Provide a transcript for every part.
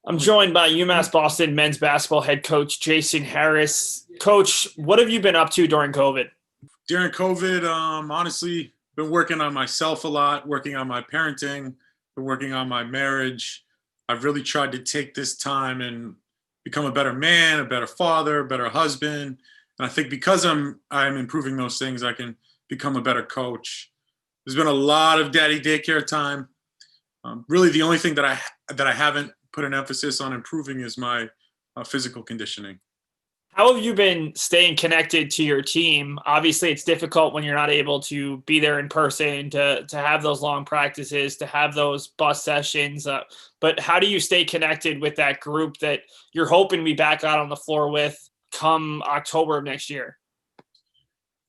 I'm joined by UMass Boston men's basketball head coach Jason Harris. Coach, what have you been up to during COVID? During COVID, honestly, been working on myself a lot, working on my parenting, been working on my marriage. I've really tried to take this time and become a better man, a better father, a better husband. And I think because I'm improving those things, I can become a better coach. There's been a lot of daddy daycare time. Really, the only thing that I haven't put an emphasis on improving is my physical conditioning. How have you been staying connected to your team? Obviously, it's difficult when you're not able to be there in person, to have those long practices, to have those bus sessions. But how do you stay connected with that group that you're hoping to be back out on the floor with come October of next year?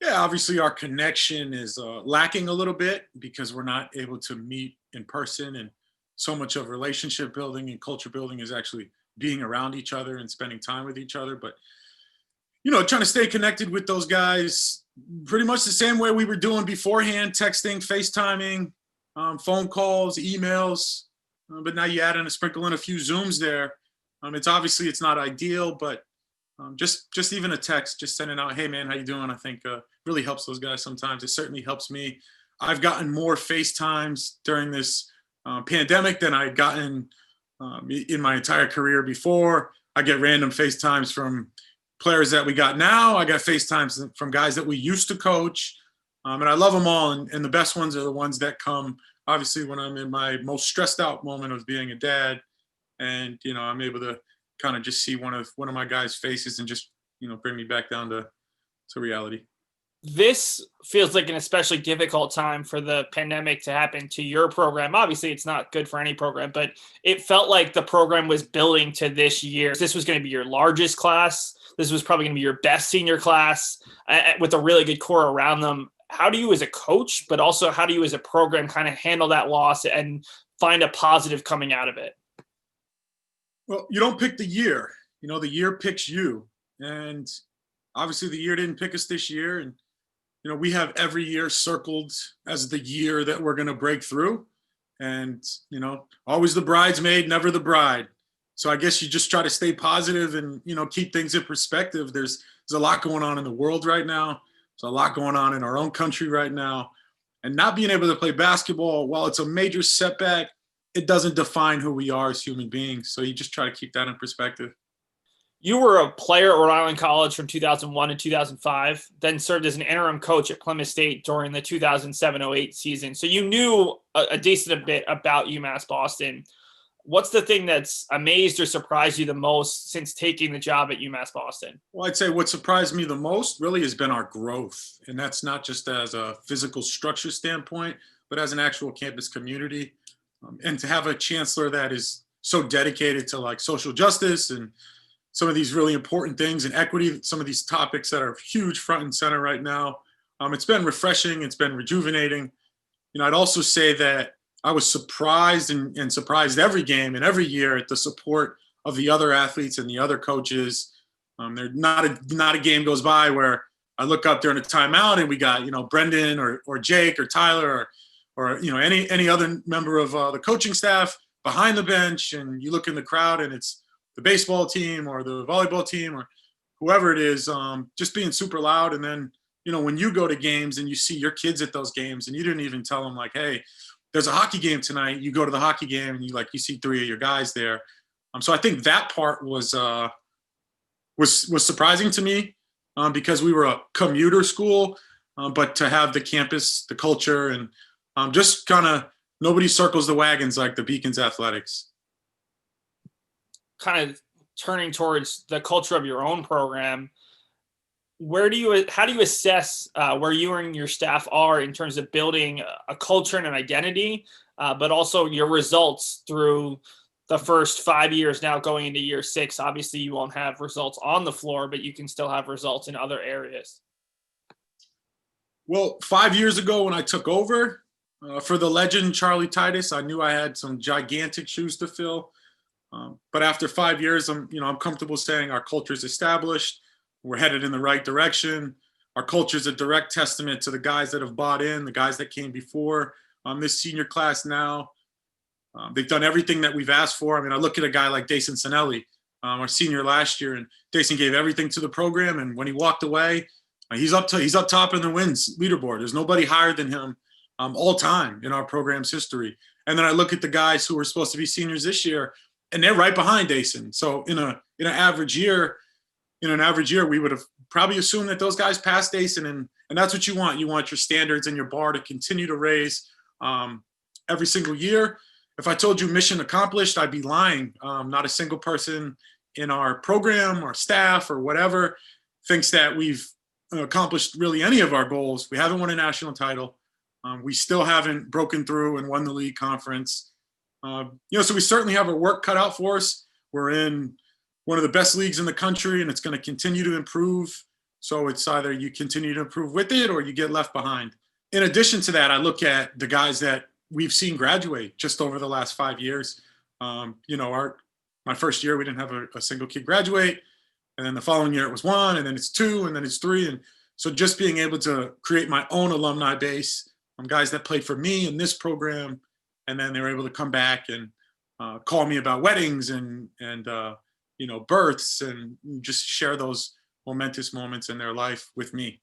Yeah, obviously our connection is lacking a little bit because we're not able to meet in person, and so much of relationship building and culture building is actually being around each other and spending time with each other. But trying to stay connected with those guys pretty much the same way we were doing beforehand: texting, FaceTiming, phone calls, emails. But now you add in sprinkle in a few Zooms there. It's not ideal, but just even a text, just sending out, "Hey man, how you doing?" I think really helps those guys sometimes. It certainly helps me. I've gotten more FaceTimes during this pandemic than I'd gotten in my entire career before. I get random FaceTimes from players that we got now. I got FaceTimes from guys that we used to coach. And I love them all. And the best ones are the ones that come, obviously, when I'm in my most stressed out moment of being a dad. And, I'm able to kind of just see one of my guys' faces and just, bring me back down to reality. This feels like an especially difficult time for the pandemic to happen to your program. Obviously, it's not good for any program, but it felt like the program was building to this year. This was going to be your largest class. This was probably going to be your best senior class with a really good core around them. How do you as a coach, but also how do you as a program kind of handle that loss and find a positive coming out of it? Well, you don't pick the year. The year picks you. And obviously the year didn't pick us this year. And we have every year circled as the year that we're going to break through. And, always the bridesmaid, never the bride. So I guess you just try to stay positive and, keep things in perspective. There's a lot going on in the world right now. There's a lot going on in our own country right now. And not being able to play basketball, while it's a major setback, it doesn't define who we are as human beings. So you just try to keep that in perspective. You were a player at Rhode Island College from 2001 to 2005, then served as an interim coach at Plymouth State during the 2007-08 season. So you knew a decent bit about UMass Boston. What's the thing that's amazed or surprised you the most since taking the job at UMass Boston? Well, I'd say what surprised me the most really has been our growth. And that's not just as a physical structure standpoint, but as an actual campus community. And to have a chancellor that is so dedicated to like social justice and some of these really important things and equity, some of these topics that are huge front and center right now. It's been refreshing. It's been rejuvenating. I'd also say that I was surprised and surprised every game and every year at the support of the other athletes and the other coaches. There's not a game goes by where I look up during a timeout and we got, Brendan or Jake or Tyler or any other member of the coaching staff behind the bench, and you look in the crowd and it's the baseball team or the volleyball team or whoever it is, just being super loud. And then, when you go to games and you see your kids at those games and you didn't even tell them like, hey, there's a hockey game tonight, you go to the hockey game and you see three of your guys there. So I think that part was surprising to me because we were a commuter school, but to have the campus, the culture, and just kind of nobody circles the wagons like the Beacons Athletics. Kind of turning towards the culture of your own program, how do you assess where you and your staff are in terms of building a culture and an identity, but also your results through the first 5 years now going into year 6? Obviously you won't have results on the floor, but you can still have results in other areas. Well, 5 years ago when I took over for the legend Charlie Titus, I knew I had some gigantic shoes to fill. But after 5 years, I'm comfortable saying our culture is established. We're headed in the right direction. Our culture is a direct testament to the guys that have bought in, the guys that came before. This senior class now, They've done everything that we've asked for. I mean, I look at a guy like Dason Sinelli, our senior last year, and Dason gave everything to the program. And when he walked away, he's up top in the wins leaderboard. There's nobody higher than him all time in our program's history. And then I look at the guys who were supposed to be seniors this year, and they're right behind Dason. So in an average year, we would have probably assumed that those guys passed Dason, and that's what you want. You want your standards and your bar to continue to raise every single year. If I told you mission accomplished, I'd be lying. Not a single person in our program or staff or whatever thinks that we've accomplished really any of our goals. We haven't won a national title. We still haven't broken through and won the league conference. So we certainly have our work cut out for us. We're in one of the best leagues in the country, and it's going to continue to improve. So it's either you continue to improve with it or you get left behind. In addition to that, I look at the guys that we've seen graduate just over the last 5 years. My first year, we didn't have a single kid graduate. And then the following year it was 1, and then it's 2, and then it's 3. And so just being able to create my own alumni base, guys that played for me in this program, and then they were able to come back and call me about weddings and births, and just share those momentous moments in their life with me.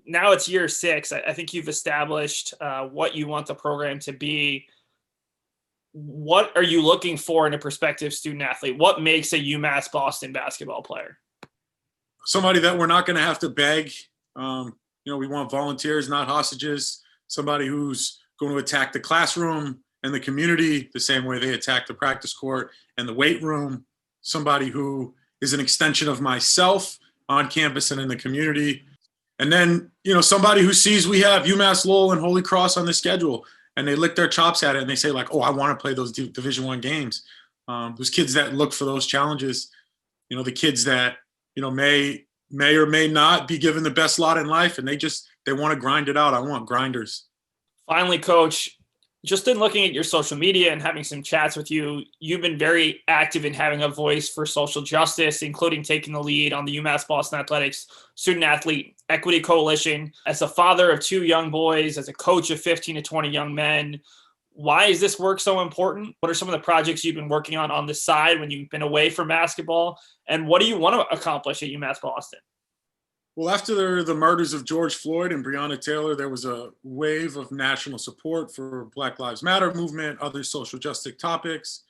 Now it's year 6. I think you've established what you want the program to be. What are you looking for in a prospective student athlete? What makes a UMass Boston basketball player? Somebody that we're not going to have to beg. We want volunteers, not hostages. Somebody who's going to attack the classroom and the community the same way they attack the practice court and the weight room. Somebody who is an extension of myself on campus and in the community. And then, somebody who sees we have UMass Lowell and Holy Cross on the schedule, and they lick their chops at it and they say like, oh, I want to play those Division I games. Those kids that look for those challenges, the kids that, may or may not be given the best lot in life, and they want to grind it out. I want grinders. Finally, Coach, just in looking at your social media and having some chats with you, you've been very active in having a voice for social justice, including taking the lead on the UMass Boston Athletics Student Athlete Equity Coalition. As a father of 2 young boys, as a coach of 15 to 20 young men, why is this work so important? What are some of the projects you've been working on the side when you've been away from basketball? And what do you want to accomplish at UMass Boston? Well, after the murders of George Floyd and Breonna Taylor, there was a wave of national support for Black Lives Matter movement, other social justice topics.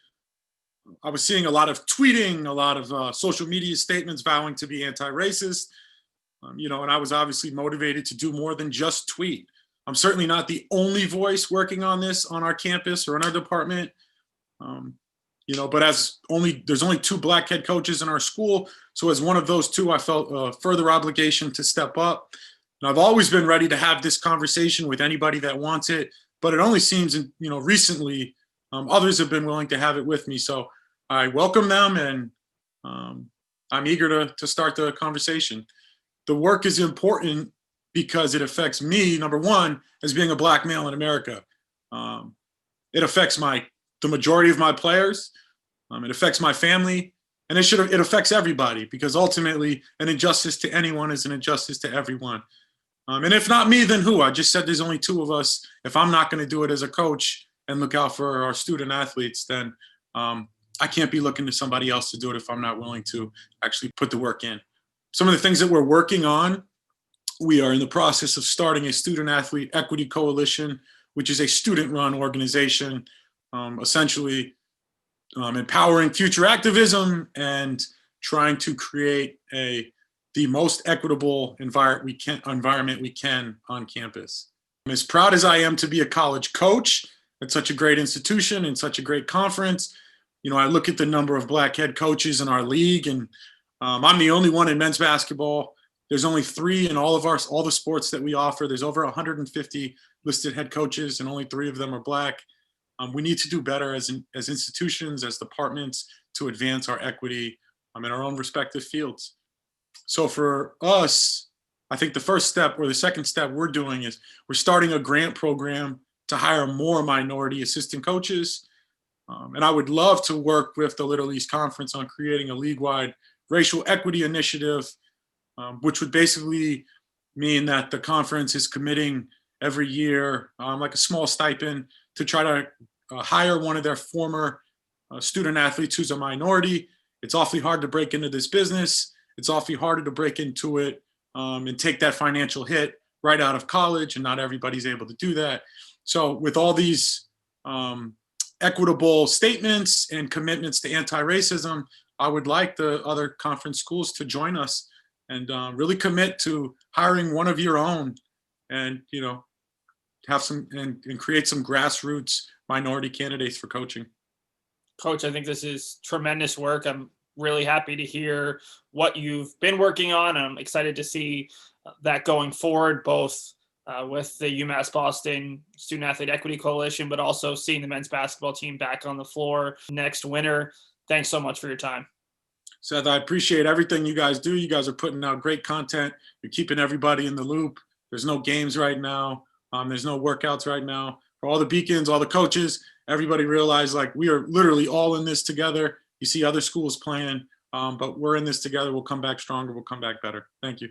I was seeing a lot of tweeting, a lot of social media statements vowing to be anti-racist, and I was obviously motivated to do more than just tweet. I'm certainly not the only voice working on this on our campus or in our department. But there's only 2 Black head coaches in our school. So as one of those 2, I felt a further obligation to step up. And I've always been ready to have this conversation with anybody that wants it, but it only seems, recently, others have been willing to have it with me. So I welcome them, and I'm eager to start the conversation. The work is important because it affects me, number one, as being a Black male in America. It affects the majority of my players. It affects my family, and it affects everybody, because ultimately an injustice to anyone is an injustice to everyone. And if not me, then who? I just said there's only 2 of us. If I'm not going to do it as a coach and look out for our student athletes, then I can't be looking to somebody else to do it if I'm not willing to actually put the work in. Some of the things that we're working on, we are in the process of starting a Student Athlete Equity Coalition, which is a student-run organization, essentially empowering future activism and trying to create the most equitable environment we can on campus. I'm as proud as I am to be a college coach at such a great institution and such a great conference. I look at the number of Black head coaches in our league, and I'm the only one in men's basketball. There's only 3 in all the sports that we offer. There's over 150 listed head coaches, and only 3 of them are Black. We need to do better as institutions, as departments, to advance our equity in our own respective fields. So for us, I think the first step, or the second step we're doing, is we're starting a grant program to hire more minority assistant coaches. And I would love to work with the Little East Conference on creating a league-wide racial equity initiative, which would basically mean that the conference is committing every year, like a small stipend, to try to hire one of their former student athletes who's a minority. It's awfully hard to break into this business. It's awfully harder to break into it and take that financial hit right out of college, and not everybody's able to do that. So with all these equitable statements and commitments to anti-racism, I would like the other conference schools to join us and really commit to hiring one of your own, and have some and create some grassroots minority candidates for coaching. Coach, I think this is tremendous work. I'm really happy to hear what you've been working on. I'm excited to see that going forward, both with the UMass Boston Student Athlete Equity Coalition, but also seeing the men's basketball team back on the floor next winter. Thanks so much for your time. Seth, I appreciate everything you guys do. You guys are putting out great content. You're keeping everybody in the loop. There's no games right now. There's no workouts right now. For all the Beacons, all the coaches, everybody realize like we are literally all in this together. You see other schools playing, but we're in this together. We'll come back stronger. We'll come back better. Thank you.